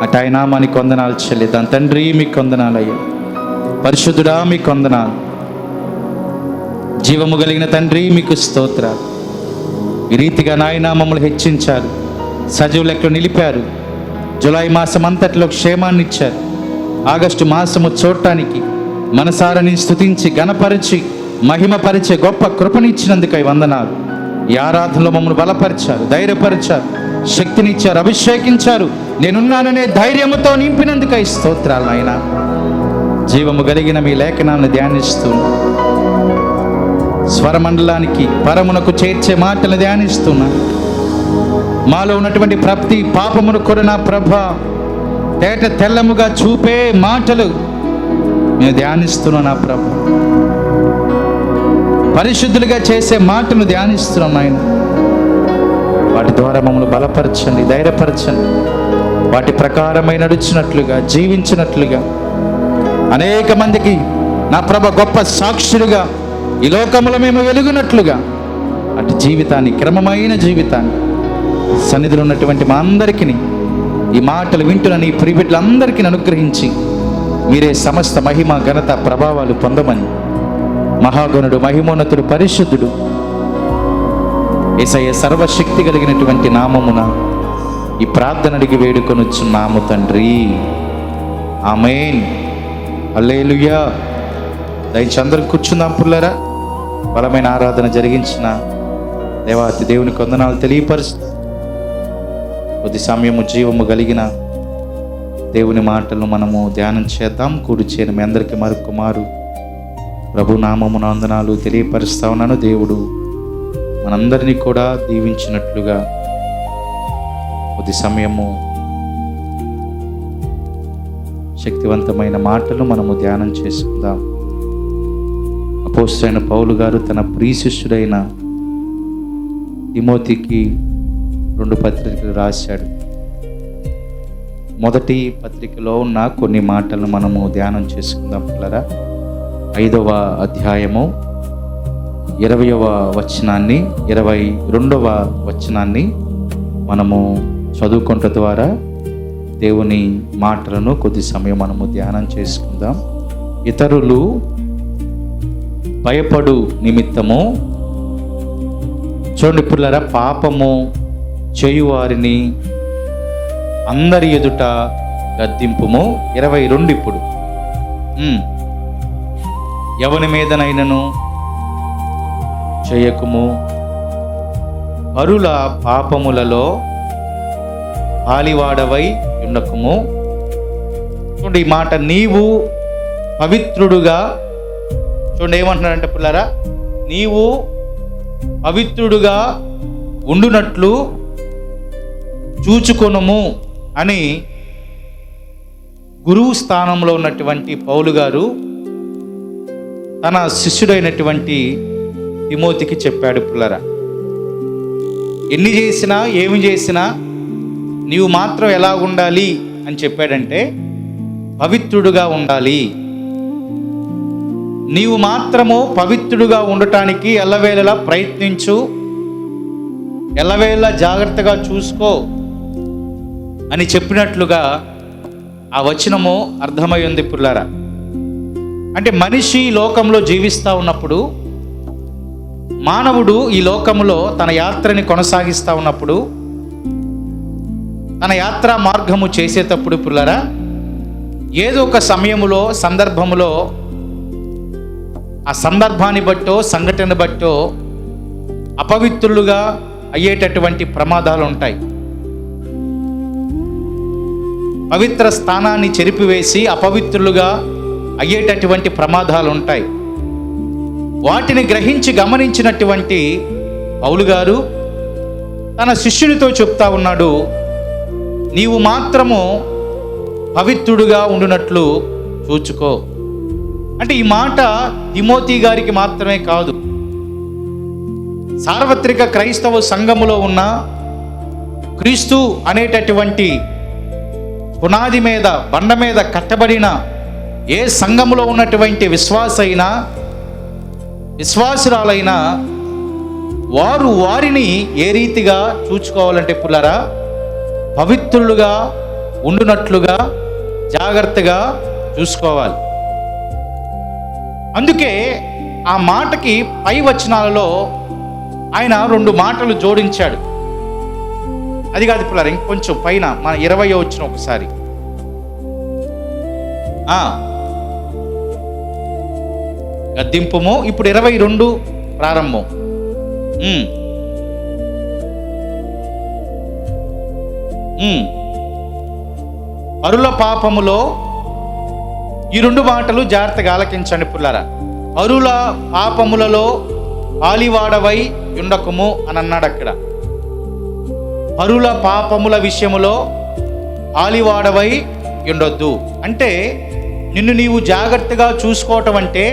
అటు ఆయన నామానికి వందనాలు చెల్లిద్దాం. తండ్రి మీకు వందనాలయ్యా, పరిశుద్ధుడా మీకు వందనాలు, జీవము కలిగిన తండ్రి మీకు స్తోత్రాలు. ఈ రీతిగా నాయన మమ్మల్ని హెచ్చించారు, సజీవ లెక్కలు నిలిపారు. జులై మాసం అంతట్లో క్షేమాన్ని ఇచ్చారు. ఆగస్టు మాసము చూడటానికి మనసారని స్తుతించి గణపరిచి మహిమపరిచే గొప్ప కృపనిచ్చినందుకై వందనాలు. ఈ ఆరాధనలో మమ్మల్ని బలపరిచారు, ధైర్యపరిచారు, శక్తినిచ్చారు, అభిషేకించారు. నేనున్నాననే ధైర్యముతో నింపినందుకై స్తోత్రాలు నాయన. జీవము కలిగిన మీ లేఖనాలను ధ్యానిస్తూ స్వరమండలానికి పరమునకు చేర్చే మాటలు ధ్యానిస్తున్నా. మాలో ఉన్నటువంటి ప్రతి పాపమును కూడా నా ప్రభ తేట తెల్లముగా చూపే మాటలు నేను ధ్యానిస్తున్నా. నా ప్రభ పరిశుద్ధులుగా చేసే మాటలు ధ్యానిస్తున్నాం నాయన. వాటి ద్వారా మమ్మల్ని బలపరచండి, ధైర్యపరచండి. వాటి ప్రకారమై నడుచినట్లుగా, జీవించినట్లుగా అనేక మందికి నా ప్రభ గొప్ప సాక్షులుగా ఈ లోకంలో మేము వెలుగునట్లుగా అటు జీవితాన్ని, క్రమమైన జీవితాన్ని సన్నిధిలో ఉన్నటువంటి మా అందరికీ ఈ మాటలు వింటున్న నీ ప్రియబిడ్డలందరికీ అనుగ్రహించి మీరే సమస్త మహిమ, ఘనత, ప్రభావాలు పొందమని మహాగణుడు, మహిమోన్నతుడు, పరిశుద్ధుడు యేసయ్య సర్వశక్తి కలిగినటువంటి నామమున ఈ ప్రార్థన అడిగి వేడుకొనుచున్నాము తండ్రి. ఆమేన్. హల్లెలూయా. దయచేసి అందరూ కూర్చుందాం పుల్లరా. బలమైన ఆరాధన జరిగించిన దేవాతి దేవునికి వందనాలు తెలియపరుస్తూ కొద్ది సమయము జీవము కలిగిన దేవుని మాటలను మనము ధ్యానం చేద్దాం. కూడి చేరి మీ అందరికీ మరొకమారు ప్రభు నామమున వందనాలు తెలియపరుస్తా ఉన్నాను. దేవుడు మనందరినీ కూడా దీవించినట్లుగా కొద్ది సమయము శక్తివంతమైన మాటలు మనము ధ్యానం చేసుకుందాం. అపోస్తలుడైన పౌలు గారు తన ప్రియ శిష్యుడైన తిమోతికి 2 పత్రికలు రాశాడు. మొదటి పత్రికలో ఉన్న కొన్ని మాటలను మనము ధ్యానం చేసుకుందాం పిల్లరా. 5వ అధ్యాయము 20వ వచనాన్ని 22వ వచనాన్ని మనము చదువుకుంట ద్వారా దేవుని మాటలను కొద్ది సమయం మనము ధ్యానం చేసుకుందాం. ఇతరులు భయపడు నిమిత్తము చూడండి పిల్లరా, పాపము చేయువారిని అందరి ఎదుట గద్దింపుము. 22 ఇప్పుడు ఎవని మీదనైనను చేయకుము, పరుల పాపములలో పాలివాడవై ఉండకుము. చూడండి ఈ మాట, నీవు పవిత్రుడుగా, చూడండి ఏమంటున్నారంటే పిల్లరా, నీవు పవిత్రుడుగా ఉండునట్లు చూచుకొనుము అని గురువు స్థానంలో ఉన్నటువంటి పౌలు గారు తన శిష్యుడైనటువంటి తిమోతికి చెప్పాడు. పిల్లరా, ఎన్ని చేసినా ఏమి చేసినా నీవు మాత్రం ఎలా ఉండాలి అని చెప్పాడంటే పవిత్రుడుగా ఉండాలి. నీవు మాత్రము పవిత్రుడుగా ఉండటానికి ఎల్లవేళలా ప్రయత్నించు, ఎల్లవేళలా జాగ్రత్తగా చూసుకో అని చెప్పినట్లుగా ఆ వచనము అర్థమై ఉంది పుల్లారా. అంటే మనిషి లోకంలో జీవిస్తూ ఉన్నప్పుడు, మానవుడు ఈ లోకంలో తన యాత్రని కొనసాగిస్తూ ఉన్నప్పుడు, తన యాత్రా మార్గము చేసేటప్పుడు పుల్లారా, ఏదో ఒక సమయములో, సందర్భములో, ఆ సందర్భాన్ని బట్టో సంఘటన బట్టో అపవిత్రులుగా అయ్యేటటువంటి ప్రమాదాలు ఉంటాయి. పవిత్ర స్థానాన్ని చెరిపివేసి అపవిత్రులుగా అయ్యేటటువంటి ప్రమాదాలు ఉంటాయి. వాటిని గ్రహించి గమనించినటువంటి పౌలు గారు తన శిష్యునితో చెప్తా ఉన్నాడు, నీవు మాత్రము పవిత్రుడుగా ఉండునట్లు చూచుకో. అంటే ఈ మాట తిమోతి గారికి మాత్రమే కాదు, సార్వత్రిక క్రైస్తవ సంఘములో ఉన్న క్రీస్తు అనేటటువంటి పునాది మీద, బండ మీద కట్టబడిన ఏ సంఘములో ఉన్నటువంటి విశ్వాసైనా, విశ్వాసురాలైనా వారు వారిని ఏ రీతిగా చూచుకోవాలంటే పుల్లరా, పవిత్రులుగా ఉండునట్లుగా జాగ్రత్తగా చూసుకోవాలి. అందుకే ఆ మాటకి పై వచనాలలో ఆయన 2 మాటలు జోడించాడు. అది కాదు పిల్లలు, ఇంకొంచెం పైన మన 20వ వచనం ఒకసారి. గద్దింపుము. ఇప్పుడు 22 ప్రారంభం. పరుల పాపములో, ఈ 2 మాటలు జాగ్రత్తగా ఆలకించండి పుల్లారా. పరుల పాపములలో పాలివాడవై ఉండకుము అని అన్నాడు అక్కడ. పరుల పాపముల విషయములో పాలివాడవై ఉండొద్దు అంటే నిన్ను నీవు జాగ్రత్తగా చూసుకోవటం అంటే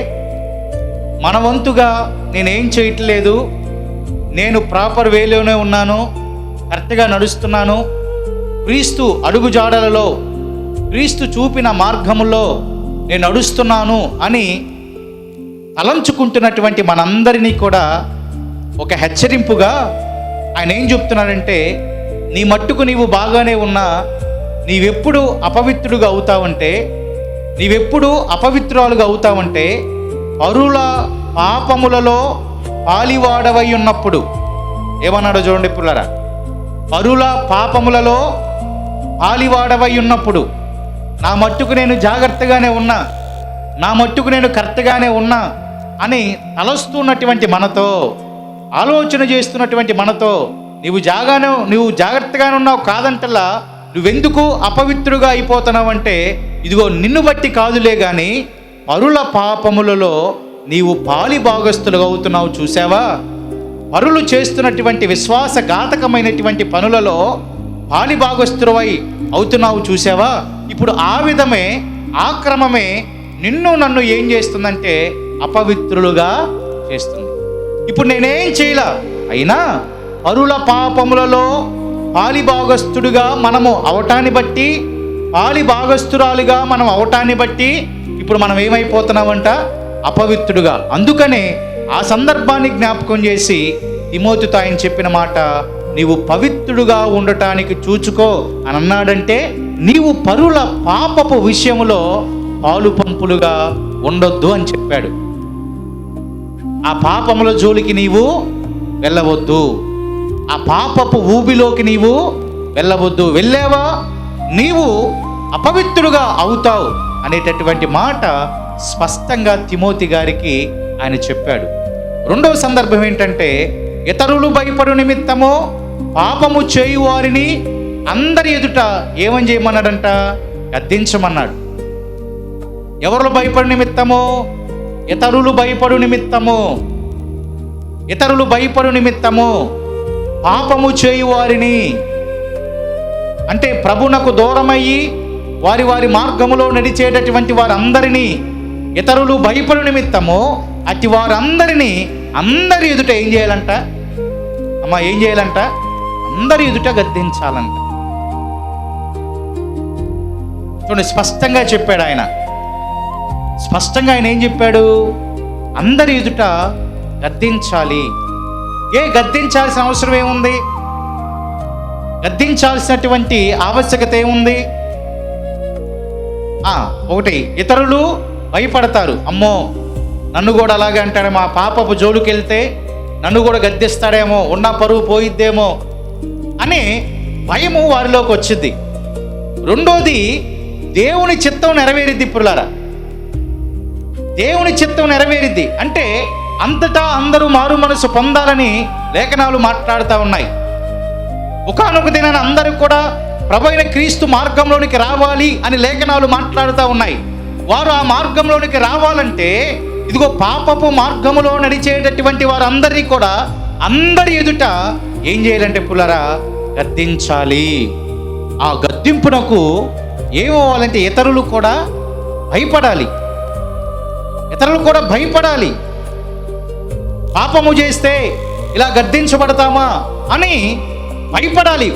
మన వంతుగా నేనేం చేయట్లేదు, నేను ప్రాపర్ వేలోనే ఉన్నాను, కరెక్ట్గా నడుస్తున్నాను, క్రీస్తు అడుగుజాడలలో క్రీస్తు చూపిన మార్గములో నేను నడుస్తున్నాను అని తలంచుకుంటున్నటువంటి మనందరినీ కూడా ఒక హెచ్చరింపుగా ఆయన ఏం చెప్తున్నాడంటే, నీ మట్టుకు నీవు బాగానే ఉన్నా నీవెప్పుడు అపవిత్రుడుగా అవుతావంటే, నీవెప్పుడు అపవిత్రురాలుగా అవుతావంటే పరుల పాపములలో పాలివాడవై ఉన్నప్పుడు. ఏమన్నాడో చూడండి పుల్లారా. పరుల పాపములలో పాలివాడవై ఉన్నప్పుడు నా మట్టుకు నేను జాగ్రత్తగానే ఉన్నా, నా మట్టుకు నేను కరెక్ట్గానే ఉన్నా అని తలస్తున్నటువంటి మనతో, ఆలోచన చేస్తున్నటువంటి మనతో నీవు జాగ్రత్తగానే ఉన్నావు కాదంటలా నువ్వెందుకు అపవిత్రుగా అయిపోతున్నావు అంటే, ఇదిగో నిన్ను బట్టి కాదులే కానీ పరుల పాపములలో నీవు పాలి భాగస్తులుగా అవుతున్నావు చూసావా. పరులు చేస్తున్నటువంటి విశ్వాసఘాతకమైనటువంటి పనులలో పాలి భాగస్తులవై అవుతున్నావు చూసావా. ఇప్పుడు ఆ విధమే ఆ క్రమమే నిన్ను నన్ను ఏం చేస్తుందంటే అపవిత్రులుగా చేస్తుంది. ఇప్పుడు నేనేం చేయలా, అయినా పరుల పాపములలో పాలిభాగస్తుడుగా మనము అవటాన్ని బట్టి, పాలిభాగస్తురాలుగా మనం అవటాన్ని బట్టి ఇప్పుడు మనం ఏమైపోతున్నామంట, అపవిత్రుడుగా. అందుకనే ఆ సందర్భాన్ని జ్ఞాపకం చేసి తిమోతితో ఆయన చెప్పిన మాట, నీవు పవిత్రుడుగా ఉండటానికి చూచుకో అని అన్నాడంటే నీవు పరుల పాపపు విషయములో పాలు పంపులుగా ఉండొద్దు అని చెప్పాడు. ఆ పాపముల జోలికి నీవు వెళ్ళవద్దు, ఆ పాపపు ఊబిలోకి నీవు వెళ్ళవద్దు. వెళ్ళావా నీవు అపవిత్రుడుగా అవుతావు అనేటటువంటి మాట స్పష్టంగా తిమోతి గారికి ఆయన చెప్పాడు. 2వ సందర్భం ఏంటంటే, ఇతరులు భయపడు నిమిత్తము పాపము చేయు వారిని అందరి ఎదుట ఏమని చేయమన్నాడంట, గద్దించమన్నాడు. ఎవరు భయపడు నిమిత్తము? ఇతరులు భయపడు నిమిత్తము, ఇతరులు భయపడు నిమిత్తము పాపము చేయు వారిని అంటే ప్రభునకు దూరమయ్యి వారి వారి మార్గములో నడిచేటటువంటి వారందరినీ ఇతరులు భయపడు నిమిత్తము అట్టి వారందరినీ అందరి ఎదుట ఏం చేయాలంట అమ్మా, ఏం చేయాలంట, అందరి ఎదుట గద్దించాలంట. చూడండి, స్పష్టంగా చెప్పాడు ఆయన. స్పష్టంగా ఆయన ఏం చెప్పాడు, అందరి ఎదుట గద్దించాలి. గద్దించాల్సిన అవసరం ఏముంది, గద్దించాల్సినటువంటి ఆవశ్యకత ఏముంది? ఒకటి, ఇతరులు భయపడతారు, అమ్మో నన్ను కూడా అలాగే అంటాడేమో, ఆ పాపపు జోలికి వెళ్తే నన్ను కూడా గద్దిస్తాడేమో, ఉన్న పరువు పోయిద్దేమో అని భయము వారిలోకి వచ్చింది. 2వది, దేవుని చిత్తం నెరవేరిద్ది. పురులారా, దేవుని చిత్తం నెరవేరిద్ది అంటే అంతటా అందరూ మారు మనసు పొందాలని లేఖనాలు మాట్లాడుతూ ఉన్నాయి. ఒకానొక దినాన అందరూ కూడా ప్రభువైన క్రీస్తు మార్గంలోనికి రావాలి అని లేఖనాలు మాట్లాడుతూ ఉన్నాయి. వారు ఆ మార్గంలోనికి రావాలంటే ఇదిగో పాపపు మార్గములో నడిచేటటువంటి వారందరినీ కూడా అందరి ఎదుట ఏం చేయాలంటే పుల్లరా, గద్దించాలి. ఆ గద్దింపునకు ఏమవ్వాలంటే ఇతరులు కూడా భయపడాలి, ఇతరులు కూడా భయపడాలి. పాపము చేస్తే ఇలా గద్దించబడతామా అని భయపడాలి,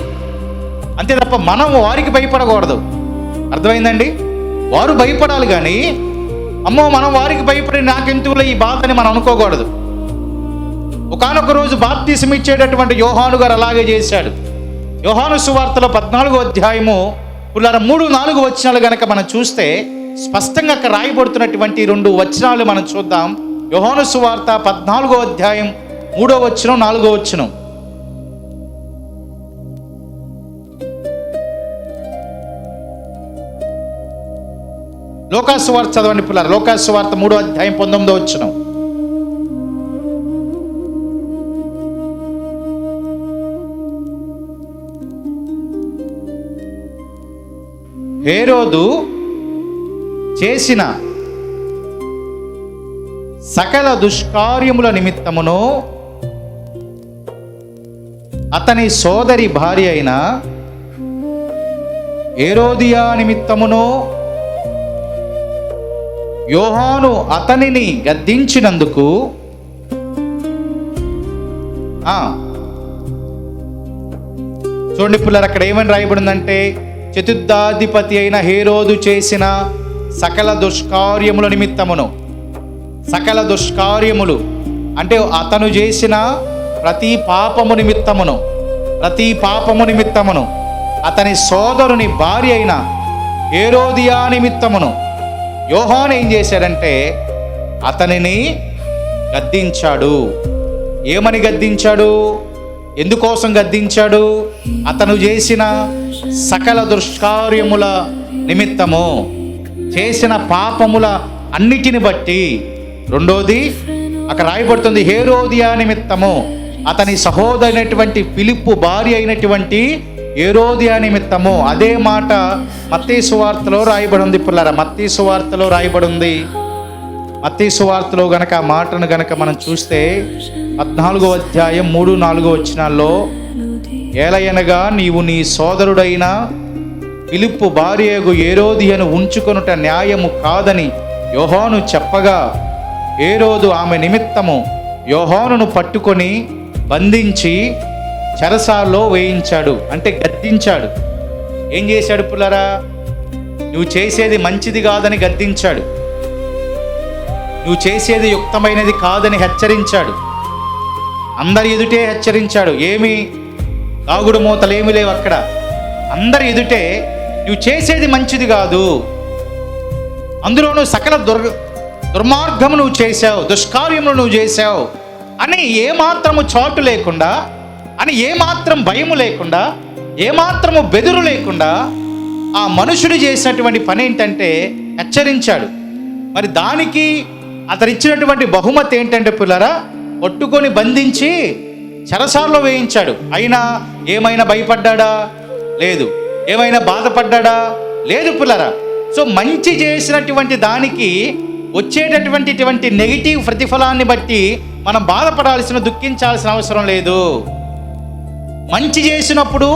అంతే తప్ప మనం వారికి భయపడకూడదు. అర్థమైందండి? వారు భయపడాలి కానీ అమ్మో మనం వారికి భయపడి నాకెందుకులే ఈ బాధ అని మనం అనుకోకూడదు. ఒకానొక రోజు బాప్తిసం ఇచ్చేటటువంటి యోహాను గారు అలాగే చేశాడు. యోహాను సువార్తలో 14వ అధ్యాయము పుల్లారా 3-4 వచనాలు గనక మనం చూస్తే స్పష్టంగా అక్కడ రాయబడుతున్నటువంటి 2 వచనాలు మనం చూద్దాం. యోహాను సువార్త 14వ అధ్యాయం 3వ వచనం 4వ వచనం. లూకా సువార్త చదవండి పుల్లారా. లూకా సువార్త 3వ అధ్యాయం 19వ వచనం. హేరోదు చేసిన సకల దుష్కార్యముల నిమిత్తమును అతని సోదరి భార్య అయిన హేరోదియా నిమిత్తమును యోహాను అతనిని గద్దించినందుకు చూడండి పిల్లలు, అక్కడ ఏమని రాయబడిందంటే, చతుర్థాధిపతి అయిన హేరోదు చేసిన సకల దుష్కార్యముల నిమిత్తమును. సకల దుష్కార్యములు అంటే అతను చేసిన ప్రతి పాపము నిమిత్తమును అతని సోదరుని భార్య అయిన హేరోదియా నిమిత్తమును యోహాను ఏం చేశాడంటే అతనిని గద్దించాడు. ఏమని గద్దించాడు? ఎందుకోసం గద్దించాడు? అతను చేసిన సకల దుష్కార్యముల నిమిత్తము, చేసిన పాపముల అన్నిటిని బట్టి. రెండోది అక్కడ రాయబడుతుంది, హేరోదియా నిమిత్తము, అతని సహోదరైనటువంటి ఫిలిప్పు భార్య అయినటువంటి హేరోదియా నిమిత్తము. అదే మాట మత్తయి సువార్తలో రాయబడి ఉంది పిల్లరా. మత్తయి సువార్తలో రాయబడి ఉంది. మత్తయి సువార్తలో గనక ఆ మాటను గనక మనం చూస్తే 14వ అధ్యాయం 3-4 వచనాల్లో, ఏలయనగా నీవు నీ సోదరుడైన ఫిలిప్పు భార్యగు హేరోదియను ఉంచుకొనుట న్యాయము కాదని యోహాను చెప్పగా, హేరోదు ఆమె నిమిత్తము యోహానును పట్టుకొని బంధించి చెరసాల్లో వేయించాడు. అంటే గద్దించాడు. ఏం చేశాడు పుల్లరా? నువ్వు చేసేది మంచిది కాదని గద్దించాడు. నువ్వు చేసేది యుక్తమైనది కాదని హెచ్చరించాడు. అందరి ఎదుటే హెచ్చరించాడు. ఏమి దాగుడు మూతలు ఏమి లేవు అక్కడ. అందరి ఎదుటే నువ్వు చేసేది మంచిది కాదు, అందులోనూ సకల దుర్మార్గము నువ్వు చేశావు, దుష్కార్యములు నువ్వు చేశావు అని ఏమాత్రము చాటు లేకుండా, అని ఏమాత్రం భయము లేకుండా, ఏమాత్రము బెదురు లేకుండా ఆ మనుషుడు చేసినటువంటి పని ఏంటంటే హెచ్చరించాడు. మరి దానికి అతను ఇచ్చినటువంటి బహుమతి ఏంటంటే పిల్లరా, పట్టుకొని బంధించి చెరసాల్లో వేయించాడు. అయినా ఏమైనా భయపడ్డా? లేదు. ఏమైనా బాధపడ్డా? లేదు పిల్లరా. సో మంచి చేసినటువంటి దానికి వచ్చేటటువంటి నెగిటివ్ ప్రతిఫలాన్ని బట్టి మనం బాధపడాల్సిన, దుఃఖించాల్సిన అవసరం లేదు. మంచి చేసినప్పుడు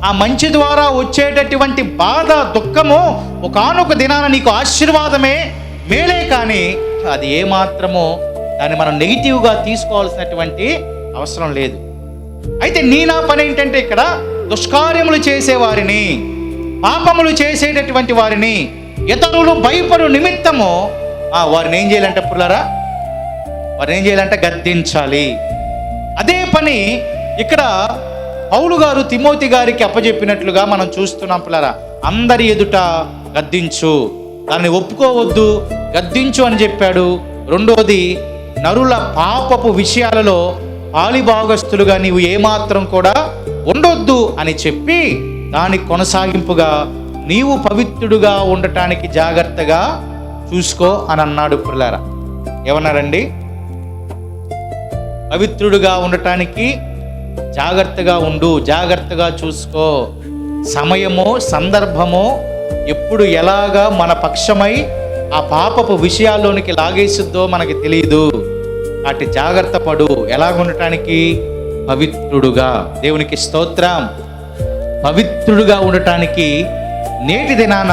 ఆ మంచి ద్వారా వచ్చేటటువంటి బాధ, దుఃఖము ఒకానొక దినాన నీకు ఆశీర్వాదమే, మేలే. కానీ అది ఏమాత్రమో దాన్ని మనం నెగిటివ్గా తీసుకోవాల్సినటువంటి అవసరం లేదు. అయితే నా పని ఏంటంటే ఇక్కడ దుష్కార్యములు చేసేవారిని, పాపములు చేసేటటువంటి వారిని, ఇతరులు భయపడు నిమిత్తము వారిని ఏం చేయాలంటే పుల్లరా, వారిని ఏం చేయాలంటే గద్దించాలి. అదే పని ఇక్కడ పౌలు గారు తిమోతి గారికి అప్పచెప్పినట్లుగా మనం చూస్తున్నాం పిల్లరా. అందరి ఎదుట గద్దించు, దాన్ని ఒప్పుకోవద్దు, గద్దించు అని చెప్పాడు. రెండోది, నరుల పాపపు విషయాలలో పాలిభాగస్తులుగా నీవు ఏమాత్రం కూడా ఉండొద్దు అని చెప్పి దానికి కొనసాగింపుగా నీవు పవిత్రుడుగా ఉండటానికి జాగ్రత్తగా చూసుకో అని అన్నాడు పిల్లరా. ఏమన్నారండి? పవిత్రుడుగా ఉండటానికి జాగ్రత్తగా ఉండు, జాగ్రత్తగా చూసుకో. సమయమో సందర్భమో ఎప్పుడు ఎలాగా మన పక్షమై ఆ పాపపు విషయాల్లోనికి లాగేసిద్దో మనకి తెలియదు. అటు జాగ్రత్త పడు. ఎలాగుండటానికి? పవిత్రుడుగా. దేవునికి స్తోత్రం. పవిత్రుడుగా ఉండటానికి నేటి దినాన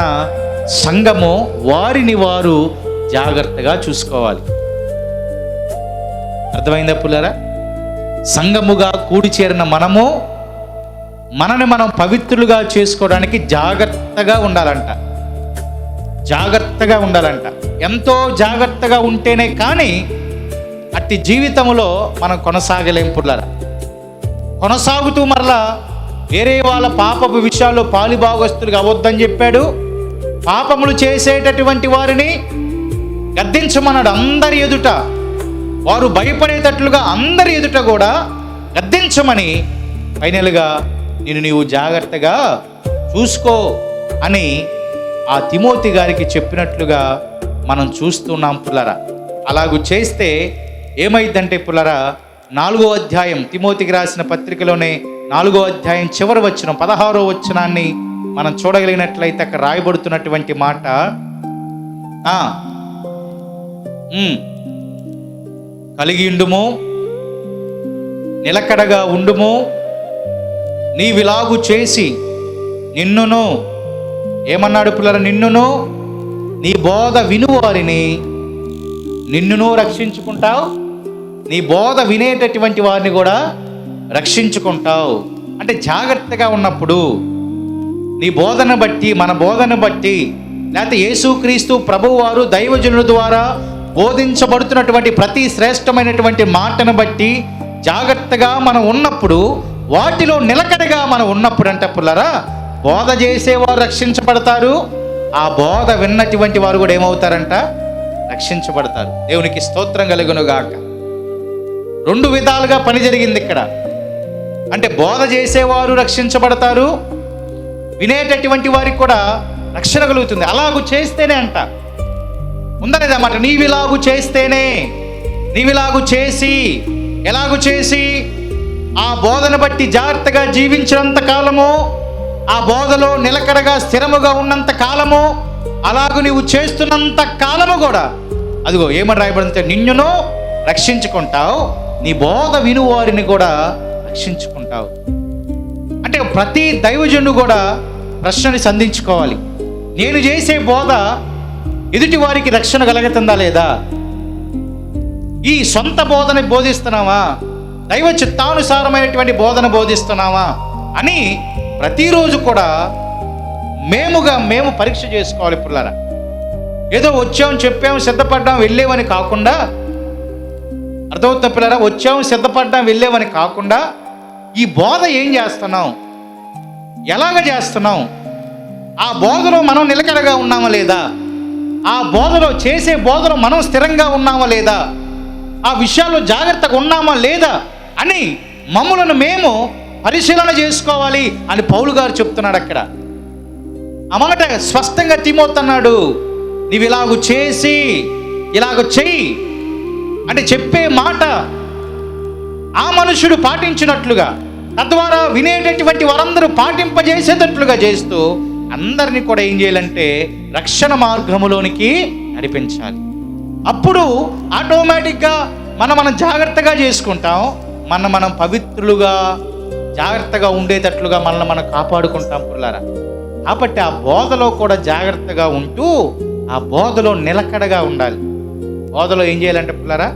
సంఘము వారిని వారు జాగ్రత్తగా చూసుకోవాలి. అర్థమైందా పుల్లారా? సంఘముగా కూడి చేరిన మనము మనని మనం పవిత్రులుగా చేసుకోవడానికి జాగ్రత్తగా ఉండాలంట. జాగ్రత్తగా ఉండాలంట. ఎంతో జాగ్రత్తగా ఉంటేనే కానీ అట్టి జీవితంలో మనం కొనసాగలేం పుల్లారా. కొనసాగుతూ మరలా వేరే వాళ్ళ పాపపు విషయాల్లో పాలిభాగస్తులుగా అవ్వొద్దని చెప్పాడు. పాపములు చేసేటటువంటి వారిని గద్దించమన్నాడు. అందరి ఎదుట, వారు భయపడేటట్లుగా అందరి ఎదుట కూడా గద్దించమని, ఫైనల్గా నీవు జాగ్రత్తగా చూసుకో అని ఆ తిమోతి గారికి చెప్పినట్లుగా మనం చూస్తున్నాం పుల్లరా. అలాగూ చేస్తే ఏమైందంటే పుల్లరా, 4వ అధ్యాయం, తిమోతికి రాసిన పత్రికలోనే 4వ అధ్యాయం చివరి వచనం 16వ వచనాన్ని మనం చూడగలిగినట్లయితే అక్కడ రాయబడుతున్నటువంటి మాట, కలిగి ఉండుము, నిలకడగా ఉండుము, నీవిలాగు చేసి నిన్నును, ఏమన్నాడు పుల్లరా, నిన్నును నీ బోధ వినువారిని నిన్నును రక్షించుకుంటావు, నీ బోధ వినేటటువంటి వారిని కూడా రక్షించుకుంటావు. అంటే జాగ్రత్తగా ఉన్నప్పుడు నీ బోధన బట్టి, మన బోధన బట్టి, లేకపోతే యేసుక్రీస్తు ప్రభువు వారు దైవజనుల ద్వారా బోధించబడుతున్నటువంటి ప్రతి శ్రేష్టమైనటువంటి మాటను బట్టి జాగ్రత్తగా మనం ఉన్నప్పుడు, వాటిలో నిలకడగా మనం ఉన్నప్పుడు అంటే పుల్లరా, బోధ చేసేవారు రక్షించబడతారు, ఆ బోధ విన్నటువంటి వారు కూడా ఏమవుతారంట, రక్షించబడతారు. దేవునికి స్తోత్రం కలుగును గాక. 2 విధాలుగా పని జరిగింది ఇక్కడ. అంటే బోధ చేసేవారు రక్షించబడతారు, వినేటటువంటి వారికి కూడా రక్షణ కలుగుతుంది. అలాగూ చేస్తేనే అంట, ఉందనేదన్నమాట, నీవిలాగు చేస్తేనే, నీవిలాగు చేసి, ఎలాగూ చేసి ఆ బోధన బట్టి జాగ్రత్తగా జీవించినంత కాలము, ఆ బోధలో నిలకడగా స్థిరముగా ఉన్నంత కాలము, అలాగూ నీవు చేస్తున్నంత కాలము కూడా అదిగో ఏమని రాయబడిందంటే నిన్నును రక్షించుకుంటావు, నీ బోధ వినువారిని కూడా రక్షించుకుంటావు. అంటే ప్రతి దైవజనుడు కూడా ప్రశ్నని సంధించుకోవాలి, నేను చేసే బోధ ఎదుటి వారికి రక్షణ కలుగుతుందా లేదా? ఈ సొంత బోధన బోధిస్తున్నావా, దైవ చిత్తానుసారమైనటువంటి బోధన బోధిస్తున్నావా అని ప్రతిరోజు కూడా మేము పరీక్ష చేసుకోవాలి పిల్లరా. ఏదో వచ్చాము, చెప్పాము, సిద్ధపడ్డాం, వెళ్ళేవని కాకుండా, అర్థమవుతున్న పిల్లరా, వచ్చాము, సిద్ధపడ్డాం, వెళ్ళేవని కాకుండా ఈ బోధ ఏం చేస్తున్నాం, ఎలాగ చేస్తున్నాం, ఆ బోధలో మనం నిలకడగా ఉన్నామా లేదా, ఆ బోధలో చేసే బోధలో మనం స్థిరంగా ఉన్నామా లేదా, ఆ విషయాల్లో జాగ్రత్తగా ఉన్నామా లేదా అని మమ్ములను మేము పరిశీలన చేసుకోవాలి అని పౌలు గారు చెప్తున్నాడు అక్కడ. ఆ మాట స్పష్టంగా తిమోతి అన్నాడు, నీవు ఇలాగ చేసి ఇలాగ చెయ్యి అంటే చెప్పే మాట ఆ మనుషుడు పాటించినట్లుగా, తద్వారా వినేటటువంటి వారందరూ పాటింపజేసేటట్లుగా చేస్తూ అందరినీ కూడా ఏం చేయాలంటే రక్షణ మార్గములోనికి నడిపించాలి. అప్పుడు ఆటోమేటిక్గా మనం జాగ్రత్తగా చేసుకుంటాం, మనం పవిత్రులుగా జాగ్రత్తగా ఉండేటట్లుగా మనల్ని మనం కాపాడుకుంటాం పుల్లారా. కాబట్టి ఆ బోధలో కూడా జాగ్రత్తగా ఉంటూ ఆ బోధలో నిలకడగా ఉండాలి. బోధలో ఏం చేయాలంటే పుల్లారా,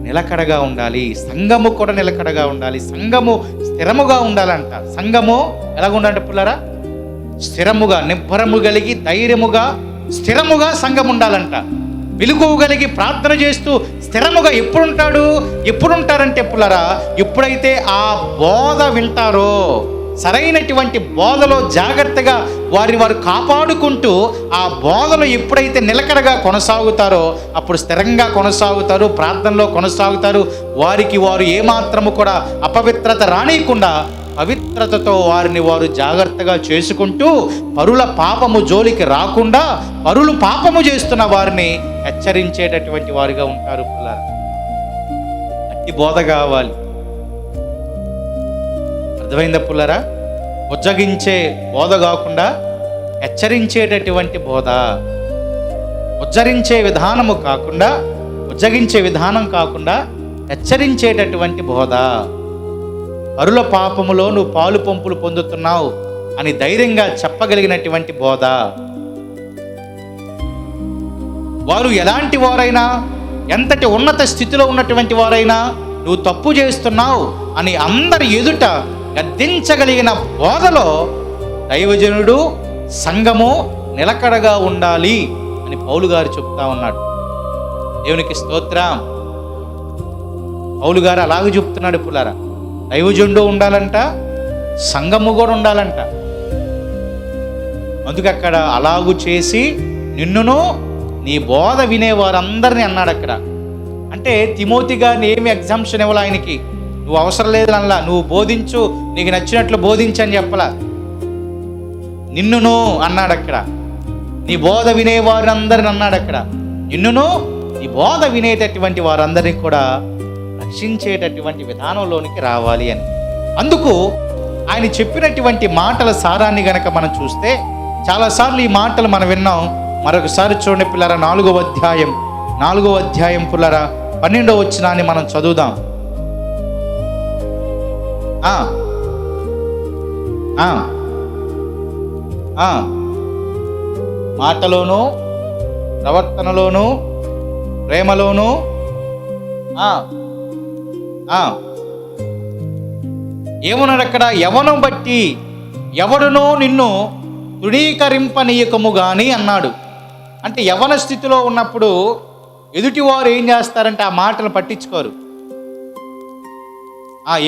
నిలకడగా ఉండాలి. సంఘము కూడా నిలకడగా ఉండాలి, సంఘము స్థిరముగా ఉండాలంట. సంఘము ఎలాగ ఉండాలంటే పుల్లారా, స్థిరముగా, నిబ్బరము కలిగి, ధైర్యముగా, స్థిరముగా సంఘం ఉండాలంట. వెలుగు కలిగి ప్రార్థన చేస్తూ స్థిరముగా ఎప్పుడుంటారంటే పుల్లారా, ఎప్పుడైతే ఆ బోధ వింటారో, సరైనటువంటి బోధలో జాగ్రత్తగా వారు కాపాడుకుంటూ ఆ బోధలో ఎప్పుడైతే నిలకడగా కొనసాగుతారో అప్పుడు స్థిరంగా కొనసాగుతారు, ప్రార్థనలో కొనసాగుతారు. వారికి వారు ఏమాత్రము కూడా అపవిత్రత రానియకుండా పవిత్రతతో వారిని వారు జాగ్రత్తగా చేసుకుంటూ పరుల పాపము జోలికి రాకుండా పరులు పాపము చేస్తున్న వారిని హెచ్చరించేటటువంటి వారిగా ఉంటారు పిల్లలు. అట్టి బోధ కావాలి. అర్థమైందా పుల్లరా? ఉజ్జగించే బోధ కాకుండా హెచ్చరించేటటువంటి బోధ, ఉజ్జరించే విధానము కాకుండా, ఉజ్జగించే విధానం కాకుండా హెచ్చరించేటటువంటి బోధ. పరుల పాపములో నువ్వు పాలు పంపులు పొందుతున్నావు అని ధైర్యంగా చెప్పగలిగినటువంటి బోధ. వారు ఎలాంటి వారైనా, ఎంతటి ఉన్నత స్థితిలో ఉన్నటువంటి వారైనా నువ్వు తప్పు చేస్తున్నావు అని అందరి ఎదుట గద్దించగలిగిన బోధలో దైవజనుడు, సంఘము నిలకడగా ఉండాలి అని పౌలు గారు చెప్తా ఉన్నాడు. దేవునికి స్తోత్రం. పౌలు గారు అలాగే చెప్తున్నాడు పుల్లారా. దైవజనుడు ఉండాలంట, సంఘము కూడా ఉండాలంట. అందుకే అక్కడ అలాగు చేసి నిన్నును నీ బోధ వినేవారందరినీ అన్నాడు అక్కడ. అంటే తిమోతి గారిని ఏమి ఎగ్జామ్షన్ ఇవ్వాలి ఆయనకి, నువ్వు అవసరం లేదు అలా, నువ్వు బోధించు, నీకు నచ్చినట్లు బోధించని చెప్పలా. నిన్నును అన్నాడు అక్కడ, నీ బోధ వినేవారందరిని అన్నాడు అక్కడ. నిన్నును నీ బోధ వినేటటువంటి వారందరినీ కూడా రక్షించేటటువంటి విధానంలోనికి రావాలి అని. అందుకు ఆయన చెప్పినటువంటి మాటల సారాన్ని గనక మనం చూస్తే, చాలాసార్లు ఈ మాటలు మనం విన్నాం. మరొకసారి చూడండి పిల్లరా, 4వ అధ్యాయం పిల్లరా 12వ వచనాన్ని మనం చదువుదాం. మాటలోను ప్రవర్తనలోను ప్రేమలోను ఏమన్నాడు అక్కడ? యవనం బట్టి ఎవడునో నిన్ను తృణీకరింపనీయకము గాని అన్నాడు. అంటే యవన స్థితిలో ఉన్నప్పుడు ఎదుటివారు ఏం చేస్తారంటే ఆ మాటలు పట్టించుకోరు.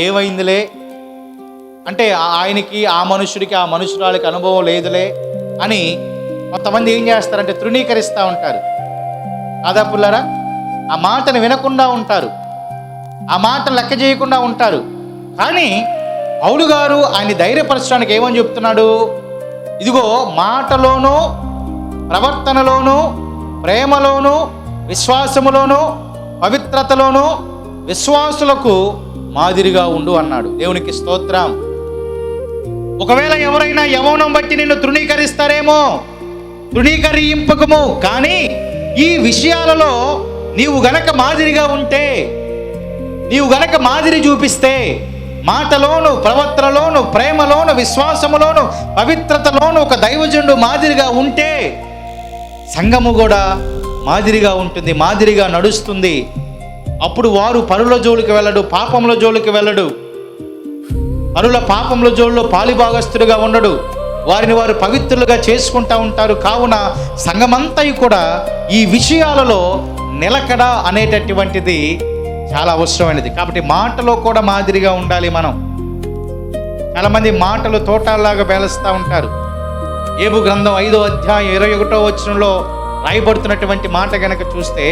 ఏమైందిలే అంటే ఆయనకి ఆ మనుషురాలకి అనుభవం లేదులే అని కొంతమంది ఏం చేస్తారంటే తృణీకరిస్తూ ఉంటారు. కాదా పుల్లారా? ఆ మాటను వినకుండా ఉంటారు, ఆ మాటను లెక్క చేయకుండా ఉంటారు. కానీ పౌలు గారు ఆయన ధైర్యపరచడానికి ఏమని చెప్తున్నాడు? ఇదిగో మాటలోను ప్రవర్తనలోను ప్రేమలోను విశ్వాసములోను పవిత్రతలోను విశ్వాసులకు మాదిరిగా ఉండు అన్నాడు. దేవునికి స్తోత్రం. ఒకవేళ ఎవరైనా యవ్వనం బట్టి నిన్ను తృణీకరిస్తారేమో, తృణీకరింపకము. కానీ ఈ విషయాలలో నీవు గనక మాదిరిగా ఉంటే, నీవు గనక మాదిరి చూపిస్తే, మాటలోను ప్రవర్తనలోను ప్రేమలోను విశ్వాసములోను పవిత్రతలోను ఒక దైవజనుడు మాదిరిగా ఉంటే, సంఘము కూడా మాదిరిగా ఉంటుంది, మాదిరిగా నడుస్తుంది. అప్పుడు వారు పరుల జోలికి వెళ్ళడు, పాపముల జోలికి వెళ్ళడు, పరుల పాపముల జోలిలో పాలిభాగస్తుడిగా ఉండడు, వారిని వారు పవిత్రులుగా చేసుకుంటూ ఉంటారు. కావున సంఘమంతయు కూడా ఈ విషయాలలో నిలకడ అనేటటువంటిది చాలా అవసరమైనది. కాబట్టి మాటలో కూడా మాదిరిగా ఉండాలి మనం. చాలామంది మాటలు తోటాల్లాగా పేలుస్తూ ఉంటారు. ఏబు గ్రంథం 5వ అధ్యాయం 21వ వచనంలో రాయబడుతున్నటువంటి మాట గనక చూస్తే,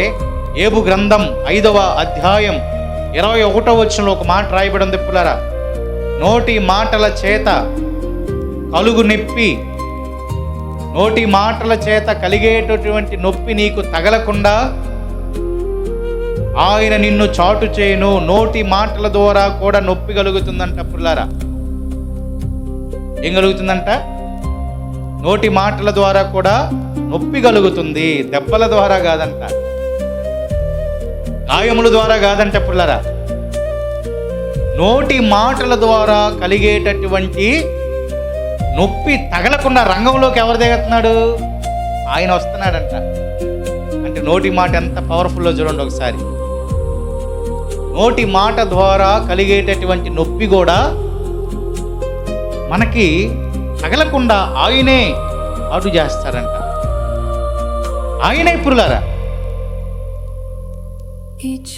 ఏబు గ్రంథం 5వ అధ్యాయం 21వ వచనంలో ఒక మాట రాయబడి ఉంది పుల్లారా. నోటి మాటల చేత కలుగు నొప్పి, నోటి మాటల చేత కలిగేటటువంటి నొప్పి నీకు తగలకుండా ఆయన నిన్ను చాటు చేయను. నోటి మాటల ద్వారా కూడా నొప్పి కలుగుతుందంట పుల్లారా. ఏం కలుగుతుందంట? నోటి మాటల ద్వారా కూడా నొప్పి కలుగుతుంది. దెబ్బల ద్వారా కాదంట, గాయముల ద్వారా కాదంట పుల్లారా. నోటి మాటల ద్వారా కలిగేటటువంటి నొప్పి తగలకుండా రంగంలోకి ఎవరు దిగుతున్నాడు? ఆయన వస్తున్నాడంట. అంటే నోటి మాట ఎంత పవర్ఫుల్లో చూడండి ఒకసారి. నోటి మాట ద్వారా కలిగేటటువంటి నొప్పి కూడా మనకి తగలకుండా ఆయనే అటు చేస్తారంట. ఆయనే పురులారా.